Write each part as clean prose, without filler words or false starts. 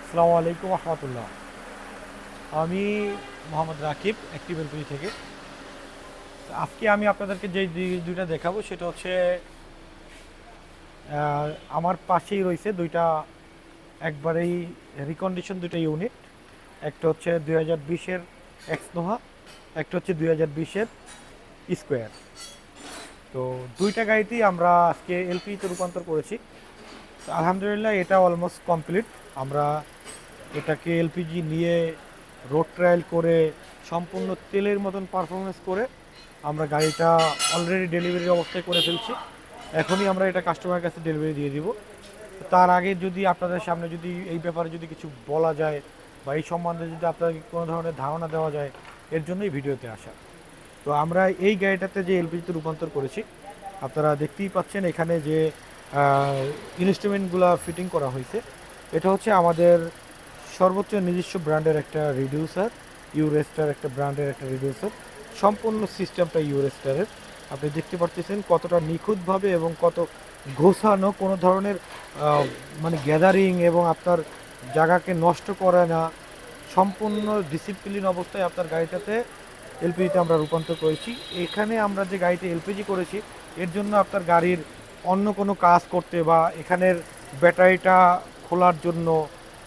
আসসালামু আলাইকুম রহমতুল্লাহ। আমি মোহাম্মদ রাকিব অ্যাক্টিভ এলপিজি থেকে। আজকে আমি আপনাদেরকে যে দুইটা দেখাবো সেটা হচ্ছে আমার পাশেই রয়েছে দুইটা একবারেই রিকন্ডিশন দুইটা ইউনিট। একটা হচ্ছে 2020-এর এক্সনোহা, একটা হচ্ছে 2020-এর স্কোয়ার। তো দুইটা গাড়িতেই আমরা আজকে এলপিজিতে রূপান্তর করেছি। তো আলহামদুলিল্লাহ এটা অলমোস্ট কমপ্লিট। আমরা এটাকে এলপিজি নিয়ে রোড ট্রায়াল করে সম্পূর্ণ তেলের মতন পারফরমেন্স করে আমরা গাড়িটা অলরেডি ডেলিভারির অবস্থায় করে ফেলছি। এখনই আমরা এটা কাস্টমারের কাছে ডেলিভারি দিয়ে দিব। তার আগে যদি আপনাদের সামনে যদি এই ব্যাপারে যদি কিছু বলা যায় বা এই সম্বন্ধে যদি আপনাকে কোনো ধরনের ধারণা দেওয়া যায়, এর জন্যই ভিডিওতে আসা। তো আমরা এই গাড়িটাতে যে এলপিজিতে রূপান্তর করেছি, আপনারা দেখতেই পাচ্ছেন এখানে যে ইনস্ট্রুমেন্টগুলো ফিটিং করা হয়েছে, এটা হচ্ছে আমাদের সর্বোচ্চ নিজস্ব ব্র্যান্ডের একটা রিডিউসার, ইউরেস্টার একটা ব্র্যান্ডের একটা রিডিউসার। সম্পূর্ণ সিস্টেমটা ইউরেস্টারের। আপনি দেখতে পাচ্ছেন কতটা নিখুঁতভাবে এবং কত গোছানো, কোনো ধরনের মানে গ্যাদারিং এবং আপনার জায়গাকে নষ্ট করে না, সম্পূর্ণ ডিসিপ্লিন অবস্থায় আপনার গাড়িটাতে এলপিজিতে আমরা রূপান্তর করেছি। এখানে আমরা যে গাড়িতে এলপিজি করেছি এর জন্য আপনার গাড়ির অন্য কোনো কাজ করতে বা এখানের ব্যাটারিটা খোলার জন্য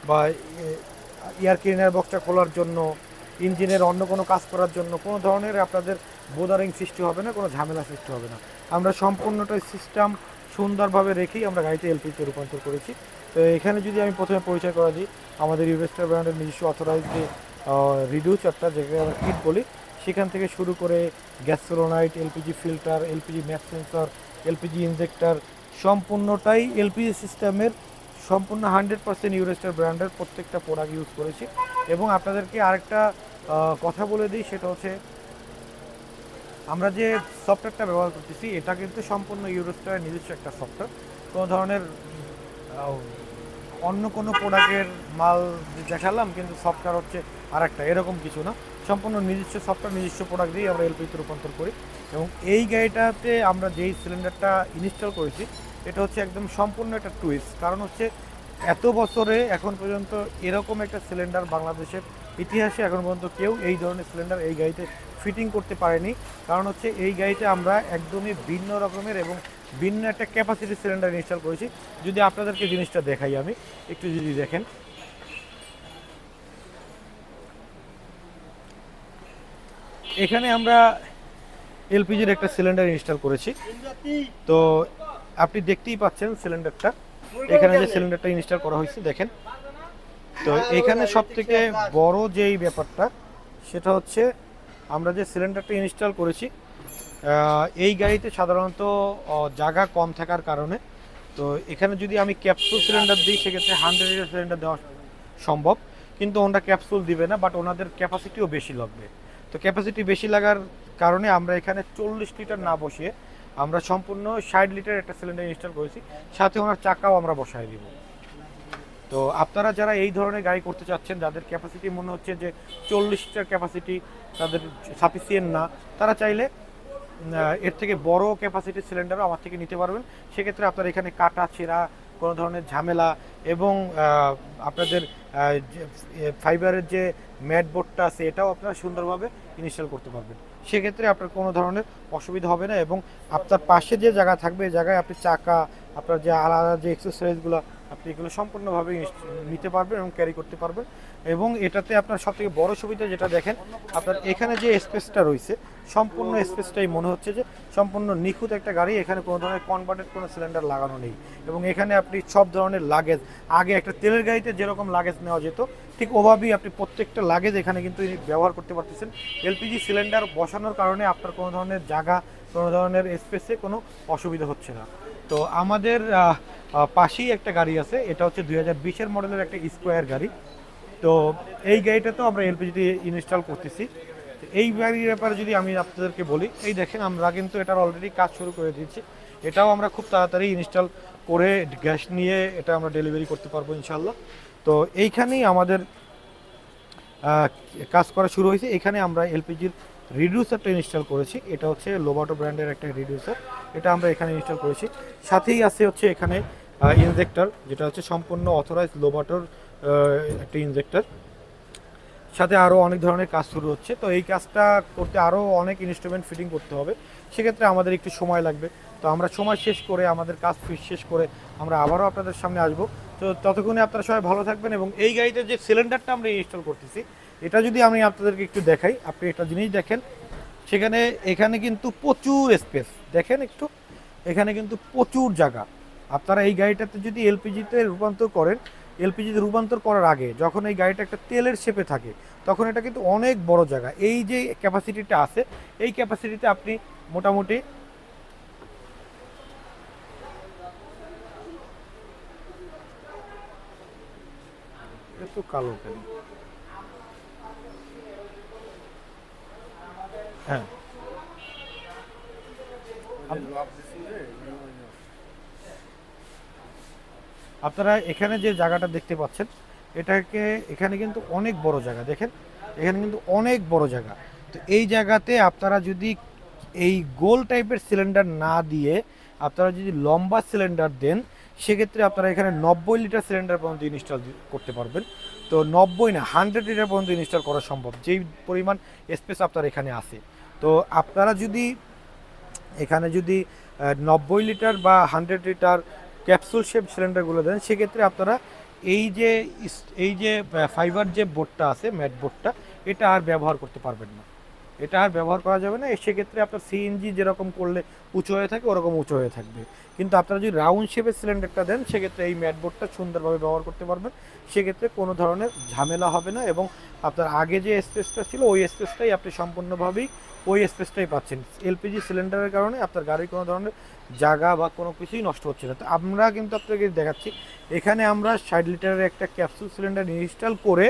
বা এয়ার ক্লিনার বক্সটা খোলার জন্য, ইঞ্জিনের অন্য কোনো কাজ করার জন্য কোনো ধরনের আপনাদের বোদারিং সৃষ্টি হবে না, কোনো ঝামেলা সৃষ্টি হবে না। আমরা সম্পূর্ণটাই সিস্টেম সুন্দরভাবে রেখেই আমরা গাড়িতে এলপিজিতে রূপান্তর করেছি। তো এখানে যদি আমি প্রথমে পরিচয় করা দিই, আমাদের ইউরেস্টার ব্র্যান্ডের নিজস্ব অথরাইজ যে রিডিউসারটা, যেটাকে আমরা কিট বলি, সেখান থেকে শুরু করে gas solenoid, LPG filter, LPG map sensor, LPG injector, সম্পূর্ণটাই এলপিজি সিস্টেমের সম্পূর্ণ 100% ইউরেস্টার ব্র্যান্ডের প্রত্যেকটা প্রোডাক্ট ইউজ করেছি। এবং আপনাদেরকে আরেকটা কথা বলে দিই, সেটা হচ্ছে আমরা যে সফটওয়্যারটা ব্যবহার করতেছি এটা কিন্তু সম্পূর্ণ ইউরোস্টারের নিজস্ব একটা সফটওয়্যার। কোনো ধরনের অন্য কোনো প্রোডাক্টের মাল দেখালাম কিন্তু সফটওয়্যার হচ্ছে আর একটা, এরকম কিছু না। সম্পূর্ণ নিজস্ব সফটওয়্যার, নিজস্ব প্রোডাক্ট দিয়ে আমরা এলপিজিতে রূপান্তর করি। এবং এই গাড়িটাতে আমরা যেই সিলিন্ডারটা ইনস্টল করেছি এটা হচ্ছে একদম সম্পূর্ণ একটা টুইস্ট। কারণ হচ্ছে এত বছরে এখন পর্যন্ত এরকম একটা সিলিন্ডার বাংলাদেশের ইতিহাসে এখন পর্যন্ত কেউ এই ধরনের সিলিন্ডার এই গাড়িতে ফিটিং করতে পারেনি। কারণ হচ্ছে এই গাড়িতে আমরা একদমই ভিন্ন রকমের এবং ভিন্ন একটা ক্যাপাসিটি সিলিন্ডার ইনস্টল করেছি। যদি আপনাদেরকে জিনিসটা দেখাই আমি একটু, যদি দেখেন এখানে আমরা এলপিজির একটা সিলিন্ডার ইনস্টল করেছি। তো আপনি দেখতেই পাচ্ছেন সিলিন্ডারটা, এখানে যে সিলিন্ডারটা ইনস্টল করা হয়েছে দেখেন। তো এখানে সব থেকে বড় যেই ব্যাপারটা সেটা হচ্ছে আমরা যে সিলিন্ডারটা ইনস্টল করেছি, এই গাড়িতে সাধারণত জায়গা কম থাকার কারণে, তো এখানে যদি আমি ক্যাপসুল সিলিন্ডার দিই সেক্ষেত্রে 100 লিটার সিলিন্ডার দেওয়া সম্ভব, কিন্তু ওনারা ক্যাপসুল দিবে না, বাট ওনাদের ক্যাপাসিটিও বেশি লাগবে। তো ক্যাপাসিটি বেশি লাগার কারণে আমরা এখানে 40 লিটার না বসিয়ে আমরা সম্পূর্ণ 60 লিটার একটা সিলিন্ডার ইনস্টল করেছি, সাথে ওনার চাকাও আমরা বসায় দিব। তো আপনারা যারা এই ধরনের গাড়ি করতে চাচ্ছেন, যাদের ক্যাপাসিটি মনে হচ্ছে যে 40 লিটার ক্যাপাসিটি তাদের সাফিসিয়েন্ট না, তারা চাইলে এর থেকে বড় ক্যাপাসিটির সিলিন্ডারও আমার থেকে নিতে পারবেন। সেক্ষেত্রে আপনার এখানে কাটা ছেঁড়া কোনো ধরনের ঝামেলা এবং আপনাদের ফাইবারের যে ম্যাট বোর্ডটা আছে এটাও আপনারা সুন্দরভাবে ইনস্টল করতে পারবেন। সেক্ষেত্রে আপনার কোনো ধরনের অসুবিধা হবে না। এবং আপনার পাশে যে জায়গা থাকবে এই জায়গায় আপনি চাকা, আপনার যে আলাদা যে এক্সারসাইজগুলো, আপনি এগুলো সম্পূর্ণভাবে নিতে পারবেন এবং ক্যারি করতে পারবেন। এবং এটাতে আপনার সবথেকে বড় সুবিধা যেটা দেখেন, আপনার এখানে যে স্পেসটা রয়েছে সম্পূর্ণ স্পেসটাই মনে হচ্ছে যে সম্পূর্ণ নিখুঁত একটা গাড়ি। এখানে কোনো ধরনের কনভার্টেড কোনো সিলিন্ডার লাগানো নেই। এবং এখানে আপনি সব ধরনের লাগেজ, আগে একটা তেলের গাড়িতে যেরকম লাগেজ নেওয়া যেত ঠিক ওভাবেই আপনি প্রত্যেকটা লাগেজ এখানে কিন্তু ব্যবহার করতে পারতেছেন। এলপিজি সিলিন্ডার বসানোর কারণে আপনার কোনো ধরনের জায়গা, কোনো ধরনের স্পেসে কোনো অসুবিধা হচ্ছে না। তো আমাদের পাশেই একটা গাড়ি আছে, এটা হচ্ছে 2020-এর মডেলের একটা স্কোয়ার গাড়ি। তো এই গাড়িটাতেও আমরা এলপিজিতে ইনস্টল করতেছি। এই গাড়ির ব্যাপারে যদি আমি আপনাদেরকে বলি, এই দেখেন আমরা কিন্তু এটার অলরেডি কাজ শুরু করে দিয়েছি। এটাও আমরা খুব তাড়াতাড়ি ইনস্টল করে গ্যাস নিয়ে এটা আমরা ডেলিভারি করতে পারবো ইনশাল্লাহ। তো এইখানেই আমাদের কাজ করা শুরু হয়েছে। এখানে আমরা এলপিজির রিডিউসারটা ইনস্টল করেছি, এটা হচ্ছে লোবাটো ব্র্যান্ডের একটা রিডিউসার, এটা আমরা এখানে ইনস্টল করেছি। সাথেই আছে হচ্ছে এখানে ইনজেক্টর, যেটা হচ্ছে সম্পূর্ণ অথরাইজ লোবাটোর একটা ইনজেক্টর, সাথে আরও অনেক ধরনের কাজ শুরু হচ্ছে। তো এই কাজটা করতে আরও অনেক ইনস্ট্রুমেন্ট ফিটিং করতে হবে, সেক্ষেত্রে আমাদের একটু সময় লাগবে। তো আমরা সময় শেষ করে আমাদের কাজ শেষ করে আমরা আবারও আপনাদের সামনে আসবো। তো ততক্ষণে আপনারা সবাই ভালো থাকবেন। এবং এই গাড়িতে যে সিলিন্ডারটা আমরা ইনস্টল করতেছি, এটা যদি আমি আপনাদেরকে একটু দেখাই, আপনি একটা জিনিস দেখেন, এখানে কিন্তু প্রচুর স্পেস, দেখেন একটু, এখানে কিন্তু প্রচুর জায়গা। আপনারা এই গাড়িটাতে যদি এলপিজিতে রূপান্তর করেন, এলপিজিতে রূপান্তর করার আগে যখন এই গাড়িটা একটা তেলের শেপে থাকে, তখন এটা কিন্তু অনেক বড় জায়গা। এই যে ক্যাপাসিটিটা আছে, এই ক্যাপাসিটিতে আপনি মোটামুটি একটু কালো কেন, হ্যাঁ, আপনারা এখানে যে জায়গাটা দেখতে পাচ্ছেন, এখানে কিন্তু অনেক বড় জায়গা, দেখেন এখানে কিন্তু অনেক বড় জায়গা। তো এই জায়গাতে আপনারা যদি এই গোল টাইপের সিলিন্ডার না দিয়ে আপনারা যদি লম্বা সিলিন্ডার দেন, সেক্ষেত্রে আপনারা এখানে 90 লিটার সিলিন্ডার পর্যন্ত ইনস্টল করতে পারবেন। তো 90 না, 100 লিটার পর্যন্ত ইনস্টল করা সম্ভব, যেই পরিমাণ স্পেস আপনার এখানে আছে। তো আপনারা যদি এখানে যদি 90 লিটার বা 100 লিটার ক্যাপসুল শেপ সিলিন্ডারগুলো দেন, সেক্ষেত্রে আপনারা এই যে ফাইবার যে বোর্ডটা আছে, ম্যাট বোর্ডটা, এটা আর ব্যবহার করতে পারবেন না, এটা আর ব্যবহার করা যাবে না। সেক্ষেত্রে আপনার সিএনজি যেরকম করলে উঁচু হয়ে থাকে, ওরকম উঁচু হয়ে থাকবে। কিন্তু আপনারা যদি রাউন্ড শেপের সিলিন্ডারটা দেন, সেক্ষেত্রে এই ম্যাট বোর্ডটা সুন্দরভাবে ব্যবহার করতে পারবেন, সেক্ষেত্রে কোনো ধরনের ঝামেলা হবে না। এবং আপনার আগে যে স্পেসটা ছিল, ওই স্পেসটাই আপনি সম্পূর্ণভাবেই ওই স্পেসটাই পাচ্ছেন। এলপিজি সিলিন্ডারের কারণে আপনার গাড়ির কোনো ধরনের জায়গা বা কোনো কিছুই নষ্ট হচ্ছে না। তো আমরা কিন্তু আপনাকে দেখাচ্ছি, এখানে আমরা 60 লিটারের একটা ক্যাপসুল সিলিন্ডার ইনস্টল করে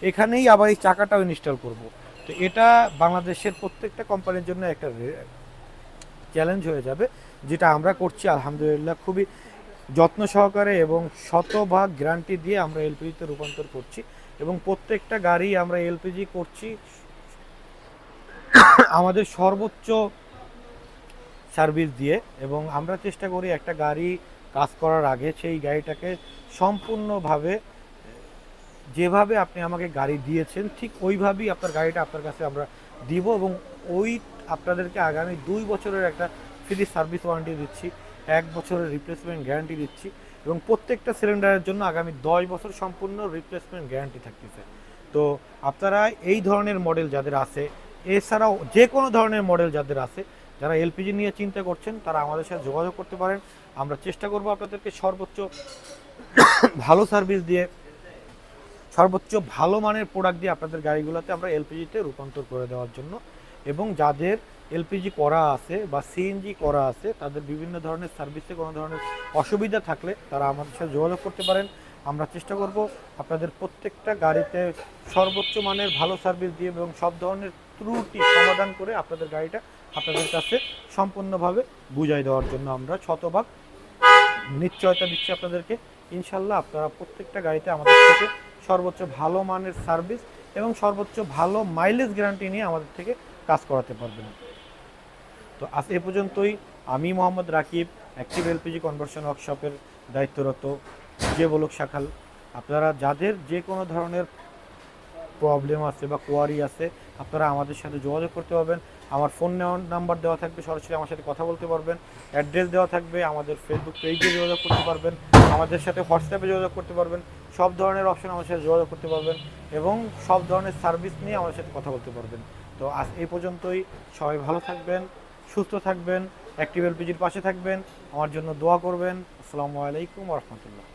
এখানেই আবার এই চাকাটাও ইনস্টল করব। তো এটা বাংলাদেশের প্রত্যেকটা কোম্পানির জন্য একটা চ্যালেঞ্জ হয়ে যাবে, যেটা আমরা করছি আলহামদুলিল্লাহ খুবই যত্ন সহকারে এবং শতভাগ গ্যারান্টি দিয়ে আমরা এলপিজিতে রূপান্তর করছি। এবং প্রত্যেকটা গাড়ি আমরা এলপিজি করছি আমাদের সর্বোচ্চ সার্ভিস দিয়ে। এবং আমরা চেষ্টা করি একটা গাড়ি কাজ করার আগে সেই গাড়িটাকে সম্পূর্ণভাবে, যেভাবে আপনি আমাকে গাড়ি দিয়েছেন ঠিক ওইভাবেই আপনার গাড়িটা আপনার কাছে আমরা দিব। এবং ওই আপনাদেরকে আগামী 2 বছরের একটা ফ্রি সার্ভিস ওয়ারেন্টি দিচ্ছি, 1 বছরের রিপ্লেসমেন্ট গ্যারান্টি দিচ্ছি, এবং প্রত্যেকটা সিলিন্ডারের জন্য আগামী 10 বছর সম্পূর্ণ রিপ্লেসমেন্ট গ্যারান্টি থাকতেছে। তো আপনারা এই ধরনের মডেল যাদের আছে, এছাড়াও যে কোনো ধরনের মডেল যাদের আছে, যারা এলপিজি নিয়ে চিন্তা করছেন, তারা আমাদের সাথে যোগাযোগ করতে পারেন। আমরা চেষ্টা করব আপনাদেরকে সর্বোচ্চ ভালো সার্ভিস দিয়ে, সর্বোচ্চ ভালো মানের প্রোডাক্ট দিয়ে আপনাদের গাড়িগুলোতে আমরা এলপিজিতে রূপান্তর করে দেওয়ার জন্য। এবং যাদের এলপিজি করা আছে বা সিএনজি করা আছে, তাদের বিভিন্ন ধরনের সার্ভিসে কোনো ধরনের অসুবিধা থাকলে তারা আমাদের সাথে যোগাযোগ করতে পারেন। আমরা চেষ্টা করব আপনাদের প্রত্যেকটা গাড়িতে সর্বোচ্চ মানের ভালো সার্ভিস দিয়ে এবং সব ধরনের ত্রুটি সমাধান করে আপনাদের গাড়িটা আপনাদের কাছে সম্পূর্ণভাবে বুঝাই দেওয়ার জন্য আমরা শতভাগ নিশ্চয়তা দিচ্ছি আপনাদেরকে। ইনশাল্লাহ আপনারা প্রত্যেকটা গাড়িতে আমাদের থেকে সর্বোচ্চ ভালো মানের সার্ভিস এবং সর্বোচ্চ ভালো মাইলেজ গ্যারান্টি নিয়ে আমাদের থেকে কাজ করাতে পারবেন। তো আজ এ পর্যন্তই। আমি Mohammad Rakib, active LPG conversion ওয়ার্কশপের দায়িত্বরত, যে বলক শাখাল। আপনারা যাদের যে কোনো ধরনের প্রবলেম আছে বা কোয়ারি আছে, আপনারা আমাদের সাথে যোগাযোগ করতে পারবেন। আমার ফোন নাম্বার দেওয়া থাকবে, সরাসরি আমার সাথে কথা বলতে পারবেন। অ্যাড্রেস দেওয়া থাকবে, আমাদের ফেসবুক পেজে যোগাযোগ করতে পারবেন, আমাদের সাথে হোয়াটসঅ্যাপে যোগাযোগ করতে পারবেন। সব ধরনের অপশন আমাদের সাথে যোগাযোগ করতে পারবেন এবং সব ধরনের সার্ভিস নিয়ে আমাদের সাথে কথা বলতে পারবেন। তো আজ এই পর্যন্তই। সবাই ভালো থাকবেন, সুস্থ থাকবেন, অ্যাক্টিভ এলপিজির পাশে থাকবেন, আমার জন্য দোয়া করবেন। আসসালামু আলাইকুম ওয়া রাহমাতুল্লাহ।